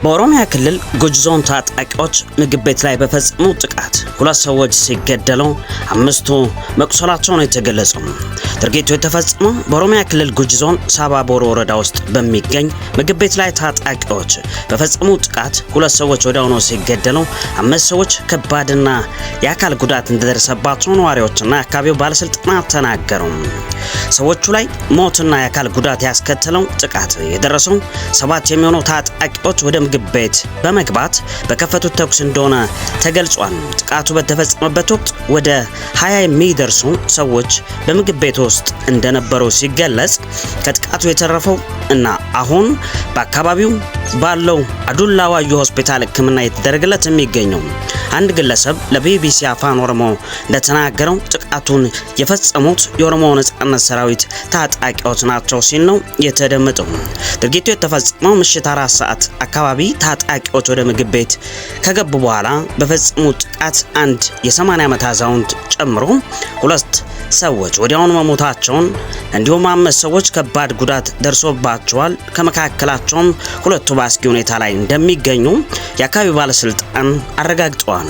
በኦሮሚያ ክልል ጉጂ ዞን ታጣቂዎች ምግብ ቤት ላይ በፈጸሙ ጥቃት 2 ሰዎች ሲገደሉ 5ቱ መቁሰላቸው ነው የተገለጸው። ድርጊቱ የተፈጸመው በኦሮሚያ ክልል ጉጂ ዞን ሳባ ቦሮ ወረዳ ውስጥ በሚገኝ ምግብ ቤት ላይ ታጣቂዎች በፈጸሙ ጥቃት 2 ሰዎች ወዲያውኑ ሲገደሉ 5 ሰዎች ከባድና የአካል ጉዳት እንደደረሰባቸው ነዋሪዎችና የአካባቢው ባለስልጣናት ተናገሩ። ሰዎቹ ላይ ሞትና የአካል ጉዳት ያስከተለው ጥቃት የደረሰው 7 የሚሆኑ ታጣቂዎች ወደ ምግብ ቤት በመግባት በከፈቱት ተኩስ እንደሆነ ተገልጿል። ጥቃቱ በተፈጸመበት ወቅት ወደ 20 የሚደርሱ ሰዎች በምግብ ቤት ውስጥ እንደነበሩ ሲገለጽ ከጥቃቱ የተረፈው እና አሁን በአካባቢው ባለው አዱላ ዋዩ ሆስፒታል ሕክምና የተደረገለት የሚገኘው አንድ ግለሰብ ለቢቢሲ አፋን ኦሮሞ እንደተናገረው ጥቃቱን የፈጸሙት የኦሮሞ ነጻነት ሰራዊት ታጣቂዎች ናቸው ሲል ነው የተደመጠው። ድርጊቱ የተፈጸመው ምሽት 4 ሰዓት አካባቢ ታጣቂዎች ወደ ምግብ ቤት ከገቡ በኋላ በፈጸሙት ጥቃት አንድ የ80 ዓመት አዛውንት ጨምሮ 2 ሰዎች ወዲያውኑ መሞታቸውን እንዲሁም 5 ሰዎች ከባድ ጉዳት ደርሶባቸዋል። ከመካከላቸውም 2ቱ በአስጊ ሁኔታ ላይ እንደሚገኙ የአካባቢው ባለስልጣን አረጋግጠዋል።